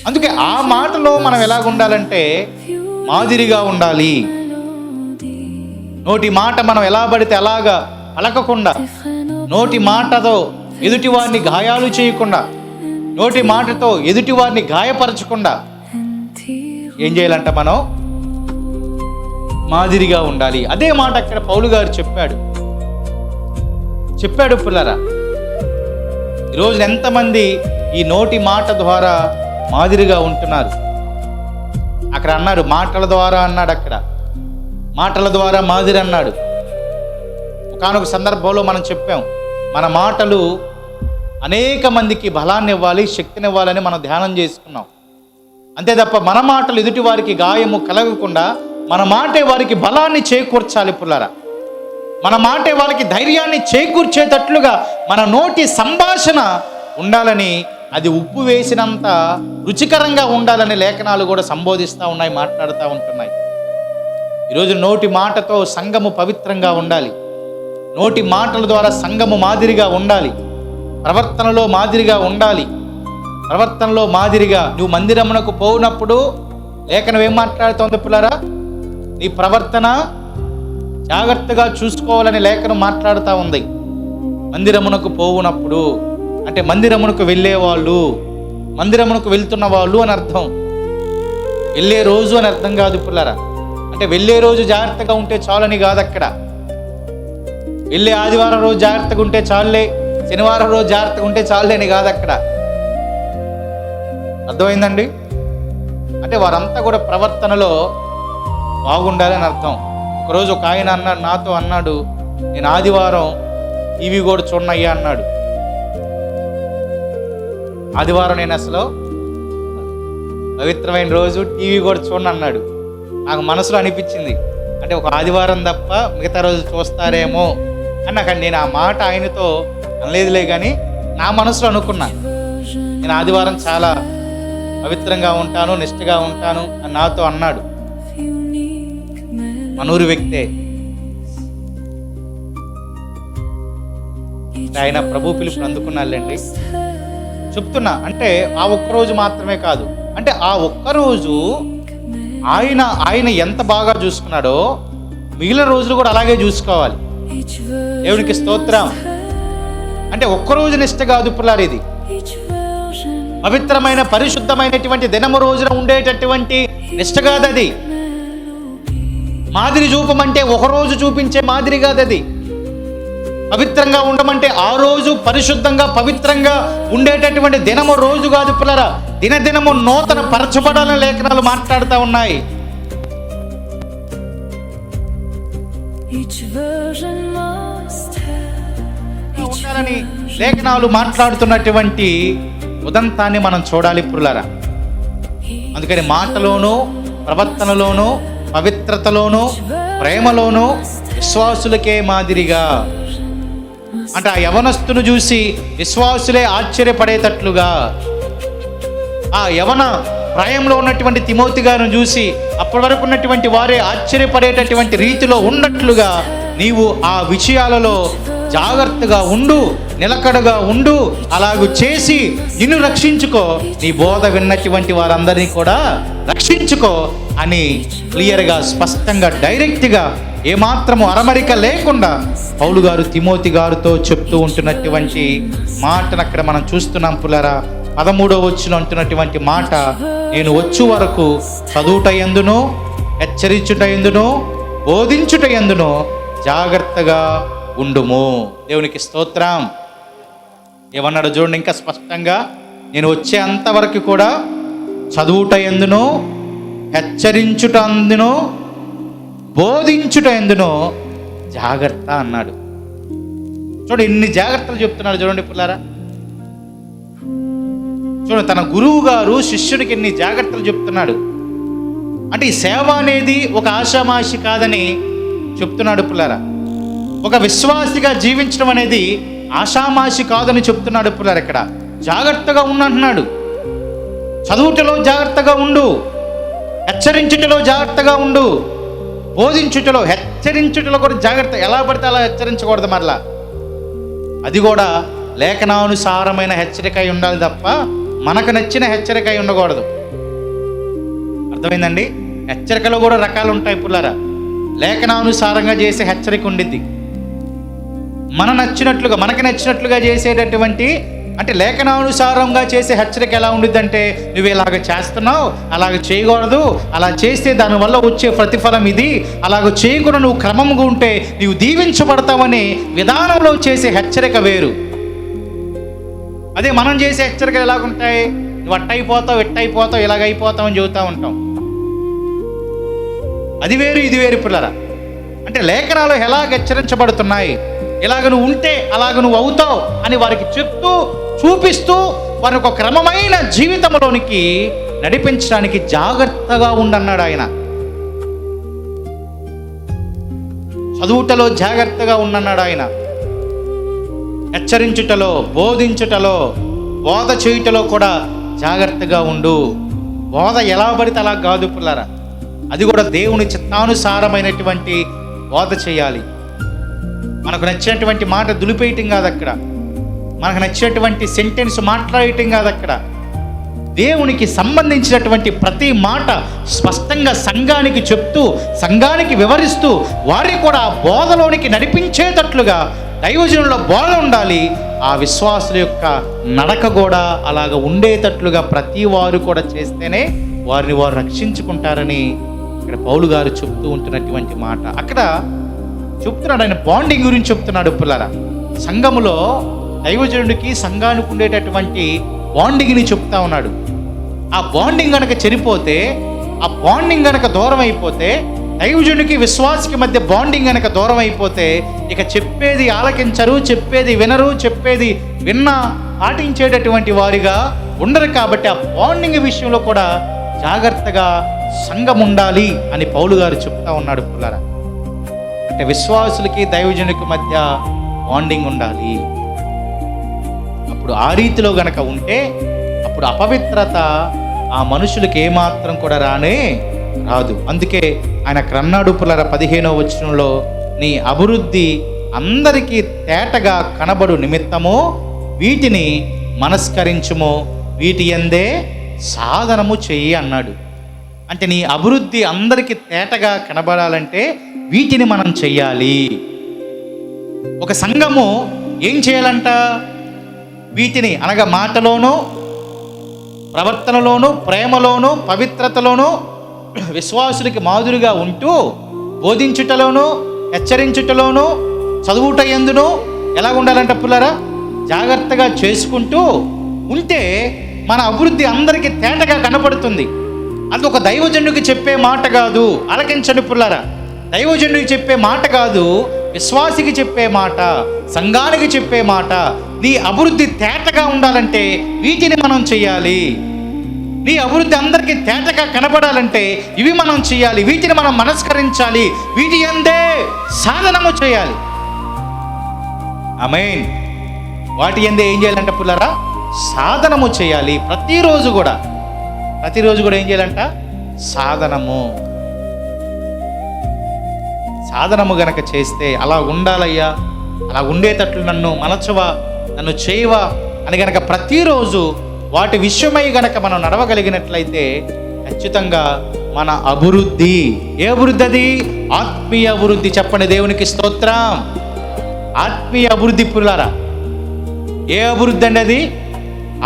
అందుకే ఆ మాటలో మనం ఎలాగుండాలంటే మాదిరిగా ఉండాలి. నోటి మాట మనం ఎలా పడితే అలాగా పలకకుండా, నోటి మాటతో ఎదుటి వారిని గాయాలు చేయకుండా, నోటి మాటతో ఎదుటి వారిని గాయపరచకుండా ఏం చేయాలంట? మనం మాదిరిగా ఉండాలి. అదే మాట అక్కడ పౌలు గారు చెప్పాడు పుల్లారా. ఈరోజు ఎంతమంది ఈ నోటి మాట ద్వారా మాదిరిగా ఉంటున్నారు? అక్కడ అన్నాడు మాటల ద్వారా అన్నాడు, అక్కడ మాటల ద్వారా మాదిరి అన్నాడు. ఒకానొక సందర్భంలో మనం చెప్పాం, మన మాటలు అనేక మందికి బలాన్ని ఇవ్వాలి, శక్తిని ఇవ్వాలని మనం ధ్యానం చేసుకున్నాం. అంతే తప్ప మన మాటలు ఎదుటి వారికి గాయము కలగకుండా మన మాటే వారికి బలాన్ని చేకూర్చాలి పుల్లారా. మన మాటే వారికి ధైర్యాన్ని చేకూర్చేటట్లుగా మన నోటి సంభాషణ ఉండాలని, అది ఉప్పు వేసినంత రుచికరంగా ఉండాలని లేఖనాలు కూడా సంబోధిస్తూ ఉన్నాయి, మాట్లాడుతూ ఉంటున్నాయి. ఈరోజు నోటి మాటతో సంఘము పవిత్రంగా ఉండాలి. నోటి మాటల ద్వారా సంఘము మాదిరిగా ఉండాలి. ప్రవర్తనలో మాదిరిగా ఉండాలి. ప్రవర్తనలో మాదిరిగా నువ్వు మందిరమునకు పోయినప్పుడు లేఖనం ఏం మాట్లాడుతోంది పిల్లరా? నీ ప్రవర్తన జాగ్రత్తగా చూసుకోవాలని లేఖనం మాట్లాడుతూ ఉంది. మందిరమునకు పోవునప్పుడు అంటే మందిరమునకు వెళ్ళేవాళ్ళు, మందిరమునకు వెళ్తున్న వాళ్ళు అని అర్థం. వెళ్ళే రోజు అని అర్థం కాదు పిల్లరా. అంటే వెళ్ళే రోజు జాగ్రత్తగా ఉంటే చాలని కాదు అక్కడ. వెళ్ళే ఆదివారం రోజు జాగ్రత్తగా ఉంటే చాలులే, శనివారం రోజు జాగ్రత్తగా ఉంటే చాలులేని కాదు అక్కడ. అర్థమైందండి? అంటే వారంతా కూడా ప్రవర్తనలో బాగుండాలని అర్థం. ఒకరోజు ఒక ఆయన నాతో అన్నాడు, నేను ఆదివారం టీవీ కూడా చూడనయ్యా అన్నాడు. ఆదివారం నేను అసలు పవిత్రమైన రోజు టీవీ కూడా చూడను అన్నాడు. నాకు మనసులో అనిపించింది, అంటే ఒక ఆదివారం తప్ప మిగతా రోజు చూస్తారేమో అని నాకు. నేను ఆ మాట ఆయనతో అనలేదులే, కానీ నా మనసులో అనుకున్నా, నేను ఆదివారం చాలా పవిత్రంగా ఉంటాను, నిష్ఠగా ఉంటాను అని నాతో అన్నాడు. మనూరు వ్యక్తే. ఆయన ప్రభు పిలుపుని అందుకున్నాళ్ళండి. చెప్తున్నా, అంటే ఆ ఒక్కరోజు మాత్రమే కాదు, అంటే ఆ ఒక్కరోజు ఆయన ఎంత బాగా చూసుకున్నాడో మిగిలిన రోజులు కూడా అలాగే చూసుకోవాలి. దేవునికి స్తోత్రం. అంటే ఒక్కరోజు నిష్ట కాదు పిల్లారు, ఇది పవిత్రమైన పరిశుద్ధమైనటువంటి దినము రోజున ఉండేటటువంటి నిష్ట కాదు. అది మాదిరి చూపమంటే ఒకరోజు చూపించే మాదిరి కాదు. అది పవిత్రంగా ఉండమంటే ఆ రోజు పరిశుద్ధంగా పవిత్రంగా ఉండేటటువంటి దినము రోజు కాదు పిల్లరా. దినదినము నూతన పరచబడాలని లేఖనాలు మాట్లాడుతూ ఉన్నాయి. ఉండాలని లేఖనాలు మాట్లాడుతున్నటువంటి ఉదంతాన్ని మనం చూడాలి పురులారా. అందుకని మాటలోనూ ప్రవర్తనలోనూ పవిత్రతలోనూ ప్రేమలోనూ విశ్వాసులకే మాదిరిగా, అంటే ఆ యవనస్తును చూసి విశ్వాసులే ఆశ్చర్యపడేటట్లుగా, ఆ యవన ప్రాయంలో ఉన్నటువంటి తిమోతి గారిని చూసి అప్పటి వరకు ఉన్నటువంటి వారే ఆశ్చర్యపడేటటువంటి రీతిలో ఉన్నట్లుగా నీవు ఆ విషయాలలో జాగ్రత్తగా ఉండు, నిలకడగా ఉండు. అలాగూ చేసి నిన్ను రక్షించుకో, నీ బోధ విన్నటువంటి వారందరినీ కూడా రక్షించుకో అని క్లియర్గా, స్పష్టంగా, డైరెక్ట్గా, ఏమాత్రము అరమరిక లేకుండా పౌలు గారు తిమోతి గారితో చెప్తూ ఉంటున్నటువంటి మాటను అక్కడ మనం చూస్తున్నాం పులారా. 13వ వచనం అంటున్నటువంటి మాట, నేను వచ్చు వరకు చదువుట యందును హెచ్చరించుట యందును బోధించుట యందును జాగ్రత్తగా ఉండుము. దేవునికి స్తోత్రం. ఏమన్నాడు చూడండి ఇంకా స్పష్టంగా, నేను వచ్చే అంతవరకు కూడా చదువుట యందును హెచ్చరించుట అందును బోధించుట ఎందునో జాగ్రత్త అన్నాడు. చూడండి ఎన్ని జాగ్రత్తలు చెప్తున్నాడు చూడండి పిల్లారా. చూడండి తన గురువు గారు శిష్యుడికి ఎన్ని జాగ్రత్తలు చెప్తున్నాడు. అంటే ఈ సేవ అనేది ఒక ఆషామాషి కాదని చెప్తున్నాడు పిల్లారా. ఒక విశ్వాసిగా జీవించడం అనేది ఆషామాషి కాదని చెప్తున్నాడు పిల్లారా. ఇక్కడ జాగ్రత్తగా ఉండంటున్నాడు. చదువుటలో జాగ్రత్తగా ఉండు, హెచ్చరించుటలో జాగ్రత్తగా ఉండు, బోధించుటలో, హెచ్చరించుటలో కూడా జాగ్రత్త. ఎలా పడితే అలా హెచ్చరించకూడదు. మరలా అది కూడా లేఖనానుసారమైన హెచ్చరిక అయి ఉండాలి తప్ప మనకు నచ్చిన హెచ్చరిక అయి ఉండకూడదు. అర్థమైందండి? హెచ్చరికలో కూడా రకాలు ఉంటాయి పుల్లారా. లేఖనానుసారంగా చేసే హెచ్చరిక ఉండిద్ది, మనకు నచ్చినట్లుగా చేసేటటువంటి, అంటే లేఖనానుసారంగా చేసే హెచ్చరిక ఎలా ఉండిద్దంటే, నువ్వు ఇలాగ చేస్తున్నావు, అలాగ చేయకూడదు, అలా చేస్తే దానివల్ల వచ్చే ప్రతిఫలం ఇది, అలాగ చేయకుండా నువ్వు క్రమంగా ఉంటే నువ్వు దీవించబడతావని విధానంలో చేసే హెచ్చరిక వేరు. అదే మనం చేసే హెచ్చరికలు ఎలాగుంటాయి, నువ్వు అట్టయిపోతావు, ఎట్టయిపోతావు, ఇలాగైపోతావు అని చెబుతూ ఉంటాం. అది వేరు, ఇది వేరు పిల్లరా. అంటే లేఖనాలు ఎలాగ హెచ్చరించబడుతున్నాయి, ఇలాగ నువ్వు ఉంటే అలాగ నువ్వు అవుతావు అని వారికి చెప్తూ చూపిస్తూ వారి ఒక క్రమమైన జీవితంలోనికి నడిపించడానికి జాగ్రత్తగా ఉండన్నాడు ఆయన. చదువుటలో జాగ్రత్తగా ఉండన్నాడు ఆయన. హెచ్చరించుటలో, బోధించుటలో, బోధ చేయుటలో కూడా జాగ్రత్తగా ఉండు. బోధ ఎలా పడితే అలా కాదు పిల్లరా. అది కూడా దేవుని చిత్తానుసారమైనటువంటి బోధ చేయాలి. మనకు నచ్చినటువంటి మాట దులిపేయటం కాదు అక్కడ, మనకు నచ్చినటువంటి సెంటెన్స్ మాట్లాడటం కాదు అక్కడ. దేవునికి సంబంధించినటువంటి ప్రతి మాట స్పష్టంగా సంఘానికి చెప్తూ, సంఘానికి వివరిస్తూ, వారిని కూడా ఆ బోధలోనికి నడిపించేటట్లుగా దైవజనుల బోధ ఉండాలి. ఆ విశ్వాసుల యొక్క నడక కూడా అలాగ ఉండేటట్లుగా ప్రతి వారు కూడా చేస్తేనే వారిని వారు రక్షించుకుంటారని ఇక్కడ పౌలు గారు చెప్తూ ఉంటున్నటువంటి మాట. అక్కడ చెప్తున్నాడు, ఆయన బాండింగ్ గురించి చెప్తున్నాడు. పిల్లరా, సంఘములో దైవజనుడికి సంఘానికి ఉండేటటువంటి బాండింగ్ని చెప్తా ఉన్నాడు. ఆ బాండింగ్ గనక చెడిపోతే, ఆ బాండింగ్ గనక దూరం అయిపోతే, దైవజనుడికి విశ్వాసికి మధ్య బాండింగ్ గనక దూరం అయిపోతే, ఇక చెప్పేది ఆలకించరు, చెప్పేది వినరు, చెప్పేది విన్నా పాటించేటటువంటి వారిగా ఉండరు. కాబట్టి ఆ బాండింగ్ విషయంలో కూడా జాగ్రత్తగా సంఘం ఉండాలి అని పౌలు గారు చెప్తా ఉన్నాడు. పిల్లరా, అంటే విశ్వాసులకి దైవజనుడికి మధ్య బాండింగ్ ఉండాలి. అప్పుడు ఆ రీతిలో గనక ఉంటే అప్పుడు అపవిత్రత ఆ మనుషులకి ఏమాత్రం కూడా రాదు. అందుకే ఆయన క్రన్నాడు. పిల్లరా, 15వ వచనంలో, నీ అభివృద్ధి అందరికీ తేటగా కనబడు నిమిత్తము వీటిని మనస్కరించుము, వీటి యందే సాధనము చెయ్యి అన్నాడు. అంటే నీ అభివృద్ధి అందరికీ తేటగా కనబడాలంటే వీటిని మనం చెయ్యాలి. ఒక సంఘము ఏం చేయాలంట? వీటిని అనగా మాటలోనూ, ప్రవర్తనలోనూ, ప్రేమలోనూ, పవిత్రతలోనూ విశ్వాసులకి మాదిరిగా ఉంటూ, బోధించుటలోనూ, హెచ్చరించుటలోనూ, చదువుట యందును ఎలా ఉండాలంట పుల్లారా? జాగ్రత్తగా చేసుకుంటూ ఉంటే మన అభివృద్ధి అందరికీ తేటగా కనపడుతుంది. అది ఒక దైవజనుడికి చెప్పే మాట కాదు. ఆలకించండి పుల్లారా, దైవజనుడికి చెప్పే మాట కాదు, విశ్వాసికి చెప్పే మాట, సంఘానికి చెప్పే మాట. నీ అభివృద్ధి తేటగా ఉండాలంటే వీటిని మనం చెయ్యాలి. నీ అభివృద్ధి అందరికీ తేటగా కనబడాలంటే ఇవి మనం చేయాలి, వీటిని మనం మనస్కరించాలి, వీటి యందే సాధనము చేయాలి. ఆమేన్. వాటి యందే ఏం చేయాలంట పుల్లారా? సాధనము చేయాలి. ప్రతిరోజు కూడా ఏం చేయాలంట? సాధనము గనక చేస్తే, అలా ఉండాలయ్యా, అలా ఉండేటట్లు నన్ను మలచవా, నన్ను చేయవా అని గనక ప్రతిరోజు వాటి విషయమై గనక మనం నడవగలిగినట్లయితే ఖచ్చితంగా మన అభివృద్ధి, ఏ అభివృద్ధి అది? ఆత్మీయ అభివృద్ధి. చెప్పండి దేవునికి స్తోత్రం. ఆత్మీయ అభివృద్ధి పుల్లారా. ఏ అభివృద్ధి అండి అది?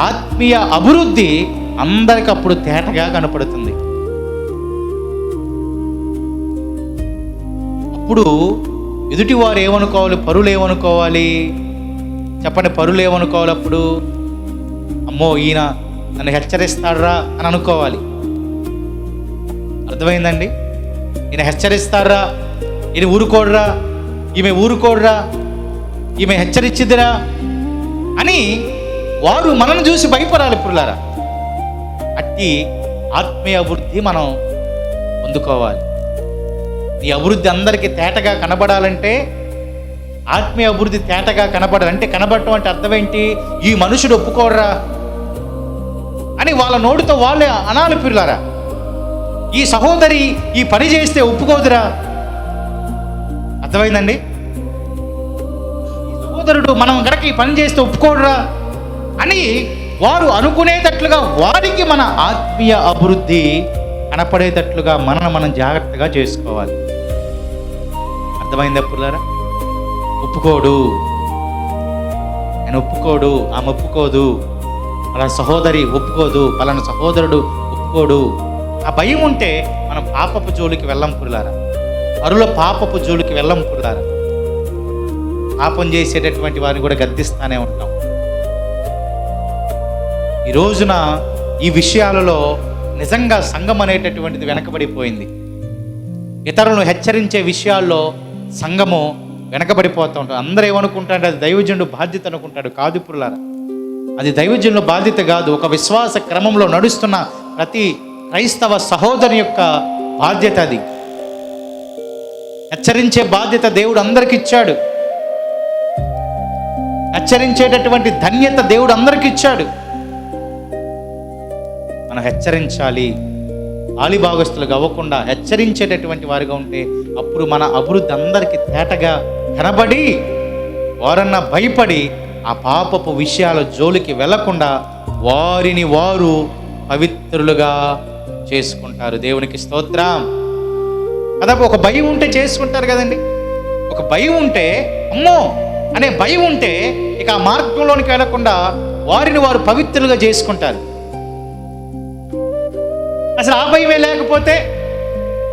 ఆత్మీయ అభివృద్ధి అందరికి అప్పుడు తేటగా కనపడుతుంది. అప్పుడు ఎదుటివారు ఏమనుకోవాలి? పరులు ఏమనుకోవాలి? చెప్పండి, పరులు ఏమనుకోవాలి? అప్పుడు అమ్మో ఈయన నన్ను హెచ్చరిస్తాడ్రా అని అనుకోవాలి. అర్థమైందండి? ఈయన హెచ్చరిస్తాడ్రా, ఈయన ఊరుకోడ్రా, ఈమె ఊరుకోడ్రా, ఈమె హెచ్చరించిదిరా అని వారు మనల్ని చూసి భయపడాలి పుల్లారా. అట్టి ఆత్మీయ అభివృద్ధి మనం పొందుకోవాలి. ఈ అభివృద్ధి అందరికీ తేటగా కనబడాలంటే, ఆత్మీయ అభివృద్ధి తేటగా కనబడాలంటే, కనబడటం అంటే అర్థం ఏంటి? ఈ మనుషుడు ఒప్పుకోడరా అని వాళ్ళ నోటితో వాళ్ళే అనాలి పిల్లారా. ఈ సహోదరి ఈ పని చేస్తే ఒప్పుకోదురా. అర్థమైందండి? ఈ సహోదరుడు మనం గనక ఈ పని చేస్తే ఒప్పుకోడురా అని వారు అనుకునేటట్లుగా వారికి మన ఆత్మీయ అభివృద్ధి కనపడేటట్లుగా మనం జాగ్రత్తగా చేసుకోవాలి. అర్థమైందా పుల్లారా? ఒప్పుకోడు, ఆయన ఒప్పుకోడు, ఆమె ఒప్పుకోదు, పలానా సహోదరి ఒప్పుకోదు, పలానా సహోదరుడు ఒప్పుకోడు. ఆ భయం ఉంటే మనం పాపపు జోలికి వెళ్ళం పుల్లారా. అరుల పాపపు జోలికి వెళ్ళం పుల్లారా. పాపం చేసేటటువంటి వారిని కూడా గద్దిస్తానే ఉంటాం. ఈ రోజున ఈ విషయాలలో నిజంగా సంఘం అనేటటువంటిది వెనకబడిపోయింది. ఇతరులను హెచ్చరించే విషయాల్లో సంఘము వెనకబడిపోతూ ఉంటాడు. అందరూ ఏమనుకుంటాడు? అది దైవజనుడు బాధ్యత అనుకుంటాడు. కాదు పుల్లారా, అది దైవజనుల బాధ్యత కాదు. ఒక విశ్వాస క్రమంలో నడుస్తున్న ప్రతి క్రైస్తవ సహోదరు యొక్క బాధ్యత అది. హెచ్చరించే బాధ్యత దేవుడు అందరికి ఇచ్చాడు. హెచ్చరించేటటువంటి ధన్యత దేవుడు అందరికి ఇచ్చాడు. మనం హెచ్చరించాలి. ఆలిభాగస్తులుగా అవ్వకుండా హెచ్చరించేటటువంటి వారిగా ఉంటే అప్పుడు మన అభివృద్ధి అందరికీ తేటగా కనబడి వారన్నా భయపడి ఆ పాపపు విషయాల జోలికి వెళ్లకుండా వారిని వారు పవిత్రులుగా చేసుకుంటారు. దేవునికి స్తోత్రం కదా. ఒక భయం ఉంటే చేసుకుంటారు కదండి. ఒక భయం ఉంటే, అమ్మో అనే భయం ఉంటే ఇక ఆ మార్గంలోనికి వెళ్లకుండా వారిని వారు పవిత్రులుగా చేసుకుంటారు. అసలు ఆ భయమే లేకపోతే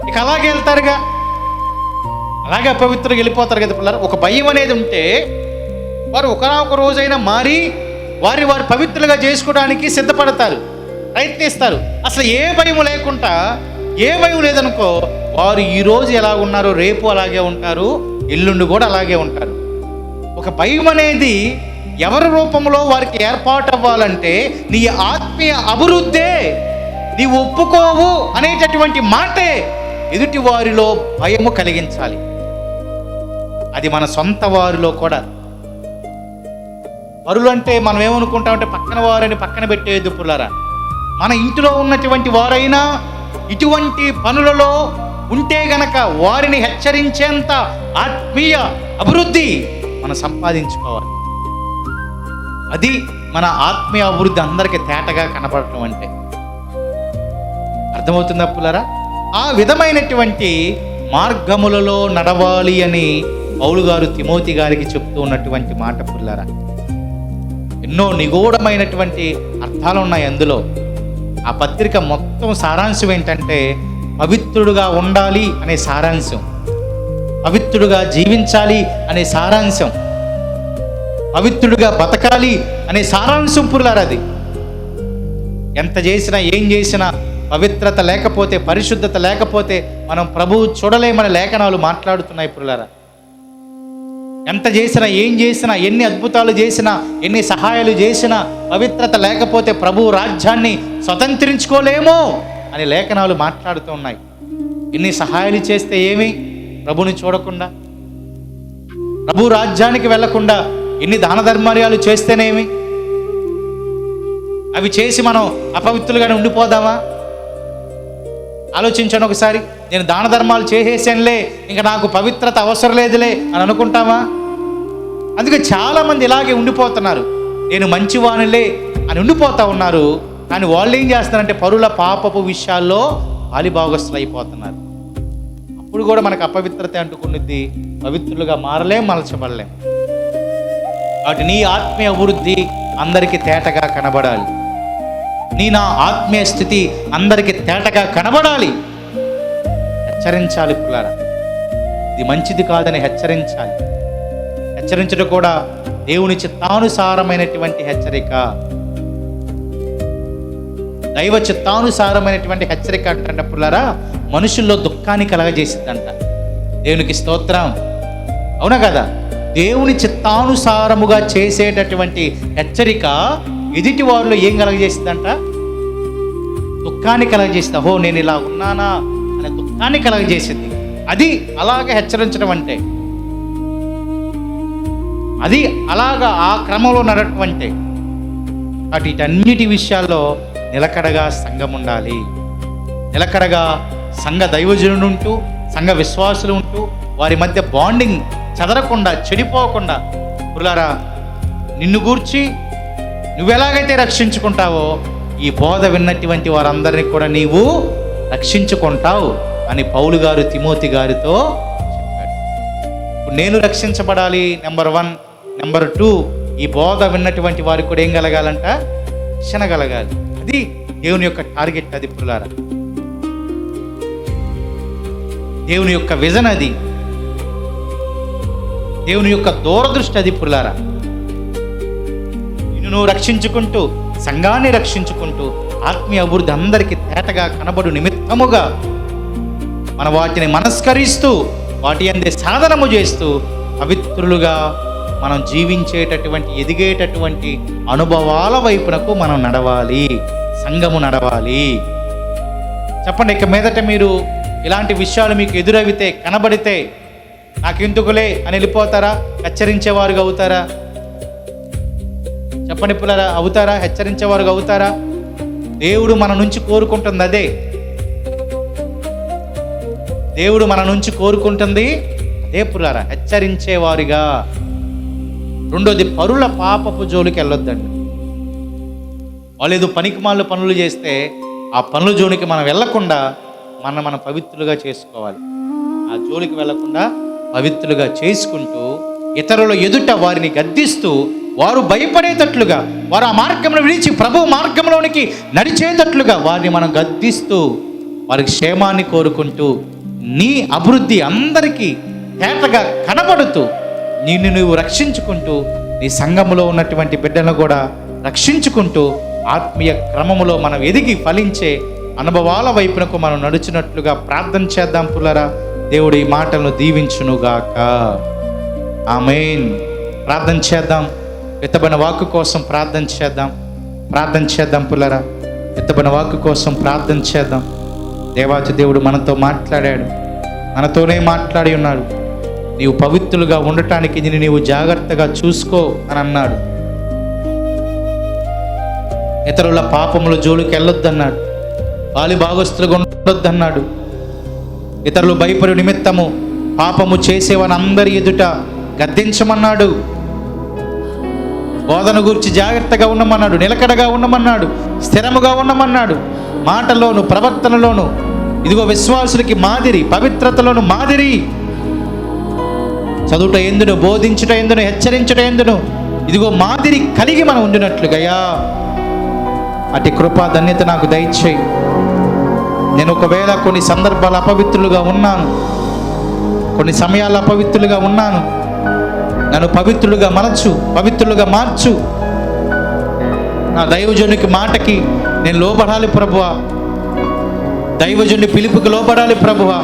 ఇక అలాగే వెళ్తారుగా, అలాగే అపవిత్రులుగా వెళ్ళిపోతారు కదా పిల్లలు. ఒక భయం అనేది ఉంటే వారు ఒకనొక రోజైనా మారి వారు పవిత్రులుగా చేసుకోవడానికి సిద్ధపడతారు, ప్రయత్నిస్తారు. అసలు ఏ భయం లేకుండా, ఏ భయం లేదనుకో, వారు ఈరోజు ఎలా ఉన్నారో రేపు అలాగే ఉంటారు, ఎల్లుండి కూడా అలాగే ఉంటారు. ఒక భయం అనేది ఎవరి రూపంలో వారికి ఏర్పాటు అవ్వాలంటే నీ ఆత్మీయ అభివృద్ధే, నీ ఒప్పుకోవు అనేటటువంటి మాటే ఎదుటి వారిలో భయము కలిగించాలి. అది మన సొంత వారిలో కూడా. పరులు అంటే మనం ఏమనుకుంటామంటే పక్కన వారిని పక్కన పెట్టేది పుల్లారా. మన ఇంటిలో ఉన్నటువంటి వారైనా ఇటువంటి పనులలో ఉంటే గనక వారిని హెచ్చరించేంత ఆత్మీయ అభివృద్ధి మనం సంపాదించుకోవాలి. అది మన ఆత్మీయ అభివృద్ధి అందరికీ తేటగా కనపడటం అంటే. అర్థమవుతుందా పుల్లారా? ఆ విధమైనటువంటి మార్గములలో నడవాలి అని పౌలు గారు తిమోతి గారికి చెప్తూ ఉన్నటువంటి మాట పుల్లారా. ఎన్నో నిగూఢమైనటువంటి అర్థాలు ఉన్నాయి అందులో. ఆ పత్రిక మొత్తం సారాంశం ఏంటంటే పవిత్రుడుగా ఉండాలి అనే సారాంశం, పవిత్రుడుగా జీవించాలి అనే సారాంశం, పవిత్రుడుగా బతకాలి అనే సారాంశం పుల్లారా. అది ఎంత చేసినా ఏం చేసినా పవిత్రత లేకపోతే, పరిశుద్ధత లేకపోతే మనం ప్రభువు చూడలేమని లేఖనాలు మాట్లాడుతున్నాయి పుల్లారా. ఎంత చేసినా ఏం చేసినా, ఎన్ని అద్భుతాలు చేసినా, ఎన్ని సహాయాలు చేసినా పవిత్రత లేకపోతే ప్రభువు రాజ్యాన్ని స్వతంత్రించుకోలేమో అని లేఖనాలు మాట్లాడుతూ ఉన్నాయి. ఎన్ని సహాయాలు చేస్తే ఏమి, ప్రభుని చూడకుండా, ప్రభు రాజ్యానికి వెళ్లకుండా ఎన్ని దాన ధర్మార్యాలు చేస్తేనేమి, అవి చేసి మనం అపవిత్రులుగానే ఉండిపోదామా? ఆలోచించాను ఒకసారి. నేను దాన ధర్మాలు చేసేసానులే, ఇంకా నాకు పవిత్రత అవసరం లేదులే అని అనుకుంటామా? అందుకే చాలామంది ఇలాగే ఉండిపోతున్నారు. నేను మంచివానిలే అని ఉండిపోతూ ఉన్నారు. కానీ వాళ్ళు ఏం చేస్తున్నారంటే పరుల పాపపు విషయాల్లో పాలిభాగస్తులు అయిపోతున్నారు. అప్పుడు కూడా మనకు అపవిత్రత అంటుకున్నది, పవిత్రులుగా మారలేం, మలచబడలేం. కాబట్టి నీ ఆత్మీయ అభివృద్ధి అందరికీ తేటగా కనబడాలి. నా ఆత్మీయ స్థితి అందరికీ తేటగా కనబడాలి. హెచ్చరించాలి పుల్లారా. ఇది మంచిది కాదని హెచ్చరించాలి. హెచ్చరించడం కూడా దేవుని చిత్తానుసారమైనటువంటి హెచ్చరిక, దైవ చిత్తానుసారమైనటువంటి హెచ్చరిక అంటే పుల్లారా మనుషుల్లో దుఃఖాన్ని కలగజేసిద్దంట. దేవునికి స్తోత్రం. అవునా కదా? దేవుని చిత్తానుసారముగా చేసేటటువంటి హెచ్చరిక ఎదుటి వారిలో ఏం కలగజేసిందంట? దుఃఖాన్ని కలగజేసింది. ఓహో నేను ఇలా ఉన్నానా అనే దుఃఖాన్ని కలగజేసింది. అది అలాగే హెచ్చరించడం అంటే, అది అలాగా ఆ క్రమంలో నడటం అంటే. అటు వీటన్నిటి విషయాల్లో నిలకడగా సంఘం ఉండాలి. నిలకడగా సంఘ దైవజనుడు ఉంటూ, సంఘ విశ్వాసులు ఉంటూ, వారి మధ్య బాండింగ్ చెదరకుండా, చెడిపోకుండా. పుల్లారా, నిన్ను గూర్చి నువ్వెలాగైతే రక్షించుకుంటావో ఈ బోధ విన్నటువంటి వారందరినీ కూడా నీవు రక్షించుకుంటావు అని పౌలు గారు తిమోతి గారితో చెప్పాడు. ఇప్పుడు నేను రక్షించబడాలి, నెంబర్ 1. నెంబర్ 2, ఈ బోధ విన్నటువంటి వారికి కూడా ఏం కలగాలంట? రక్షణ కలగాలి. అది దేవుని యొక్క టార్గెట్. అది పుల్లారా, దేవుని యొక్క విజన్ అది, దేవుని యొక్క దూరదృష్టి అది పుల్లారా. నువ్వు రక్షించుకుంటూ, సంఘాన్ని రక్షించుకుంటూ, ఆత్మీయ అభివృద్ధి అందరికీ తేటగా కనబడు నిమిత్తముగా మన వాటిని మనస్కరిస్తూ, వాటి అందే సాధనము చేస్తూ పవిత్రులుగా మనం జీవించేటటువంటి, ఎదిగేటటువంటి అనుభవాల వైపునకు మనం నడవాలి, సంఘము నడవాలి. చెప్పండి, ఇక మీదట మీరు ఇలాంటి విషయాలు మీకు ఎదురవితే, కనబడితే నాకెందుకులే అని వెళ్ళిపోతారా? హెచ్చరించేవారుగా అవుతారా? చెప్పండి పుల్లారా, అవుతారా? హెచ్చరించేవారుగా అవుతారా? దేవుడు మన నుంచి కోరుకుంటుంది అదే. దేవుడు మన నుంచి కోరుకుంటుంది అదే పుల్లారా, హెచ్చరించేవారుగా. రెండోది, పరుల పాపపు జోలికి వెళ్ళొద్దండి. వాళ్ళు ఏదో పనికిమాలిన పనులు చేస్తే ఆ పనుల జోలికి మనం వెళ్ళకుండా మనం పవిత్రులుగా చేసుకోవాలి. ఆ జోలికి వెళ్ళకుండా పవిత్రులుగా చేసుకుంటూ ఇతరుల ఎదుట వారిని గద్దిస్తూ వారు భయపడేటట్లుగా, వారు ఆ మార్గంలో విడిచి ప్రభు మార్గంలోనికి నడిచేటట్లుగా వారిని మనం గద్దిస్తూ వారికి క్షేమాన్ని కోరుకుంటూ నీ అభివృద్ధి అందరికీ తేటగా కనబడుతూ నిన్ను నువ్వు రక్షించుకుంటూ నీ సంఘములో ఉన్నటువంటి బిడ్డలను కూడా రక్షించుకుంటూ ఆత్మీయ క్రమములో మనం ఎదిగి ఫలించే అనుభవాల వైపునకు మనం నడుచున్నట్లుగా ప్రార్థన చేద్దాం పుల్లరా. దేవుడు ఈ మాటలను దీవించునుగాక. ఆమేన్. ప్రార్థన చేద్దాం. ఎత్తబడిన వాక్కు కోసం ప్రార్థన చేద్దాం పుల్లరా. ఎత్తబడిన వాక్కు కోసం ప్రార్థన చేద్దాం. దేవాతి దేవుడు మనతో మాట్లాడాడు, మనతోనే మాట్లాడి ఉన్నాడు. నీవు పవిత్రులుగా ఉండటానికి దీన్ని నీవు జాగ్రత్తగా చూసుకో అని అన్నాడు. ఇతరుల పాపముల జోలికి వెళ్ళొద్దన్నాడు. పాలి భాగస్తులుగా ఉండొద్దన్నాడు. ఇతరులు భయపడు నిమిత్తము పాపము చేసేవాని అందరి ఎదుట గద్దించమన్నాడు. బోధన గురించి జాగ్రత్తగా ఉండమన్నాడు, నిలకడగా ఉండమన్నాడు, స్థిరముగా ఉండమన్నాడు. మాటలోను ప్రవర్తనలోను ఇదిగో విశ్వాసులకి మాదిరి, పవిత్రతలోను మాదిరి. చదువుట ఎందును, బోధించుట ఎందును, హెచ్చరించుట ఎందును ఇదిగో మాదిరి కలిగి మనం ఉండినట్లుగా అటు కృపా ధన్యత నాకు దయచేయి. నేను ఒకవేళ కొన్ని సందర్భాలు అపవిత్రులుగా ఉన్నాను, కొన్ని సమయాలు అపవిత్రులుగా ఉన్నాను. నన్ను పవిత్రులుగా మలచు, పవిత్రులుగా మార్చు. నా దైవజనునికి మాటకి నేను లోబడాలి ప్రభువా. దైవజనుని పిలుపుకి లోబడాలి ప్రభువా.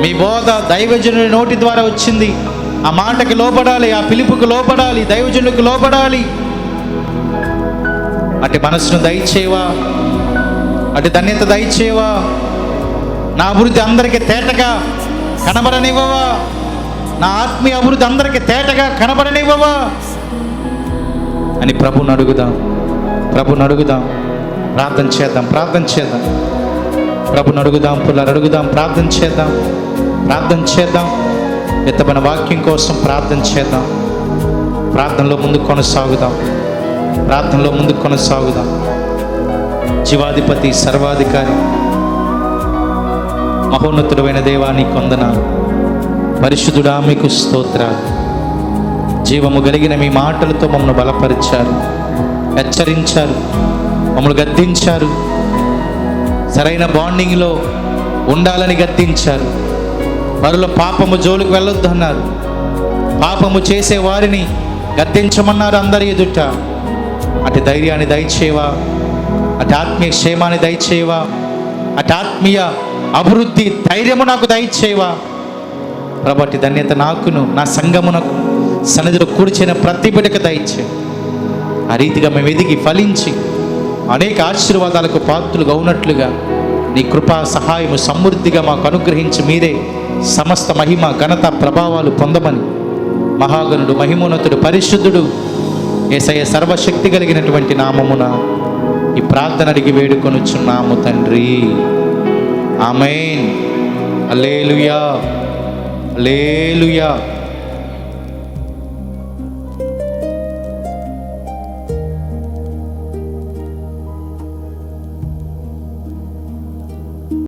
మీ బోధ దైవజనుని నోటి ద్వారా వచ్చింది. ఆ మాటకి లోబడాలి, ఆ పిలుపుకి లోబడాలి, దైవజనునికి లోబడాలి. అటు మనసును దయచేవా, అటు ధన్యత దయచేవా. నా అభివృద్ధి అందరికీ తేటగా కనబడనివ్వవా. నా ఆత్మీయ అభివృద్ధి అందరికీ తేటగా కనబడనివ్వవా అని ప్రభుని అడుగుదాం. ప్రార్థన చేద్దాం. ప్రభుని అడుగుదాం, పుల్లారు అడుగుదాం, ప్రార్థన చేద్దాం. ఎత్తబడిన వాక్యం కోసం ప్రార్థన చేద్దాం. ప్రార్థనలో ముందుకు కొనసాగుదాం. జీవాధిపతి, సర్వాధికారి, మహోన్నతుడైన దేవా నీకు వందనాలు. పరిశుద్ధుడా మీకు స్తోత్రాలు. జీవము కలిగిన మీ మాటలతో మమ్మల్ని బలపరిచారు, హెచ్చరించారు, మమ్మల్ని గద్దించారు. సరైన బాండింగ్లో ఉండాలని గద్దించారు. వారిలో పాపము జోలికి వెళ్ళొద్దన్నారు. పాపము చేసే వారిని గద్దించమన్నారు అందరి ఎదుట. అటు ధైర్యాన్ని దయచేవా, అటు ఆత్మీయ క్షేమాన్ని దయచేవా, అటు ఆత్మీయ అభివృద్ధి ధైర్యము నాకు దయచేవా కాబట్టి ధన్యత నాకును, నా సంఘమునకు, సన్నిధిలో కూర్చిన ప్రతి బిడ్డకు దయచే. ఆ రీతిగా మేము ఎదిగి ఫలించి అనేక ఆశీర్వాదాలకు పాత్రులుగా ఉన్నట్లుగా నీ కృపా సహాయము సమృద్ధిగా మాకు అనుగ్రహించి మీరే సమస్త మహిమ, ఘనత, ప్రభావాలు పొందమని మహాగణుడు, మహిమోన్నతుడు, పరిశుద్ధుడు యేసయ్య సర్వశక్తి కలిగినటువంటి నామమున ఈ ప్రార్థన అడిగి వేడుకొనుచున్నాము తండ్రి. ఆమేన్. హల్లెలూయా.